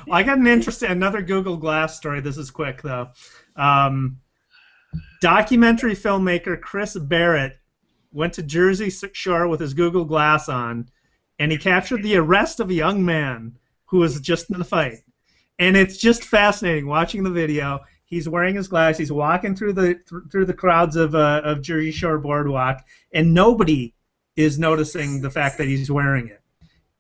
Well, I got another Google Glass story. This is quick though. Um, Documentary filmmaker Chris Barrett went to Jersey Shore with his Google Glass on, and he captured the arrest of a young man who was just in the fight. And it's just fascinating watching the video. He's wearing his glass. He's walking through the crowds of Jersey Shore Boardwalk, and nobody is noticing the fact that he's wearing it.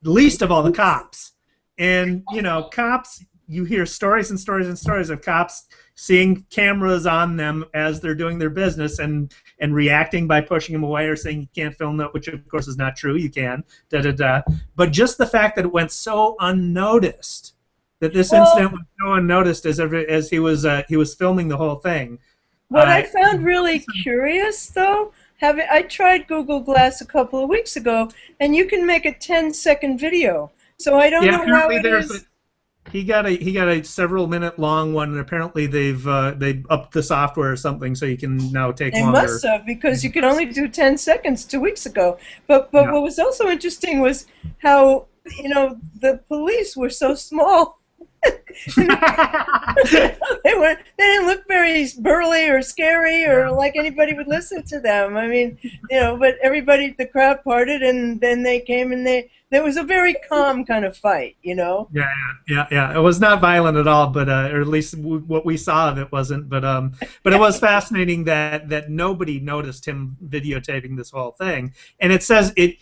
Least of all the cops. And cops. You hear stories and stories and stories of cops seeing cameras on them as they're doing their business and reacting by pushing them away or saying you can't film that, which of course is not true. You can. But just the fact that it went so unnoticed. That this incident was so unnoticed as he was filming the whole thing. What I found really curious, though, I tried Google Glass a couple of weeks ago, and you can make a 10-second video. So I don't know how it is. He got a several-minute long one, and apparently they upped the software or something, so you can now take longer. They must have, because you could only do 10 seconds 2 weeks ago. But what was also interesting was how the police were so small. they didn't look very burly or scary or like anybody would listen to them. I mean, but the crowd parted, and then they came, and there was a very calm kind of fight, Yeah. It was not violent at all, but or at least what we saw of it wasn't. But it was fascinating that nobody noticed him videotaping this whole thing, and it says it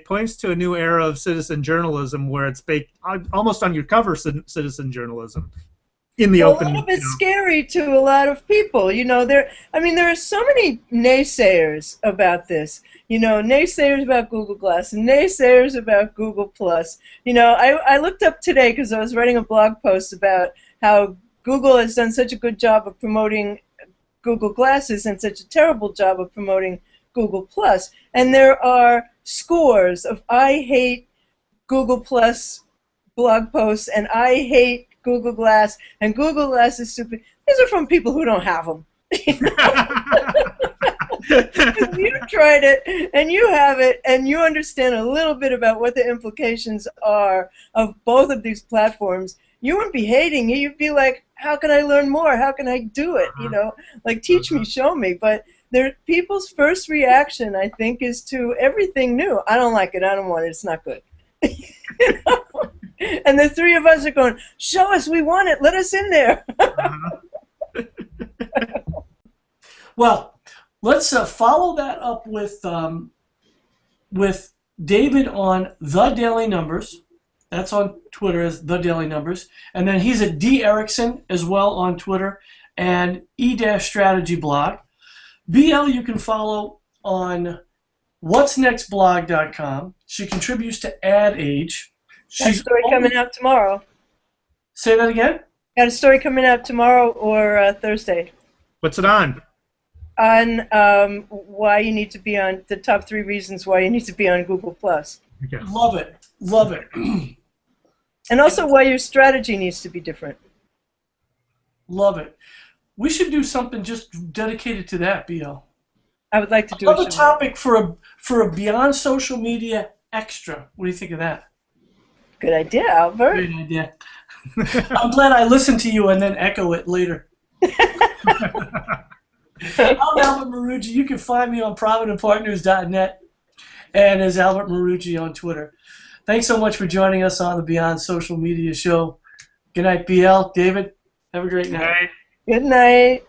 points to a new era of citizen journalism where it's based almost undercover citizen journalism in the open. A little bit scary to a lot of people. There are so many naysayers about this. Naysayers about Google Glass and naysayers about Google Plus. I looked up today because I was writing a blog post about how Google has done such a good job of promoting Google Glasses and such a terrible job of promoting Google Plus, and there are scores of I hate Google Plus blog posts and I hate Google Glass and Google Glass is stupid. These are from people who don't have them. You tried it and you have it and you understand a little bit about what the implications are of both of these platforms. You wouldn't be hating it. You'd be like, how can I learn more? How can I do it? Like teach me, show me. But people's first reaction, I think, is to everything new. I don't like it. I don't want it. It's not good. And the three of us are going, show us. We want it. Let us in there. Well, let's follow that up with David on The Daily Numbers. That's on Twitter as The Daily Numbers. And then he's at D. Erickson as well on Twitter and E-Strategy Blog. BL you can follow on whatsnextblog.com. She contributes to Ad Age. Got a story coming out tomorrow. Say that again? Got a story coming out tomorrow or Thursday. What's it on? On why you need to be on the top 3 reasons why you need to be on Google Plus. Okay. Love it. Love it. And also why your strategy needs to be different. Love it. We should do something just dedicated to that, BL. I would like to do another topic for a Beyond Social Media extra. What do you think of that? Good idea, Albert. Great idea. I'm glad I listened to you and then echo it later. I'm Albert Maruggi. You can find me on providentpartners.net and as Albert Maruggi on Twitter. Thanks so much for joining us on the Beyond Social Media show. Good night, BL. David, have a great night. Good night.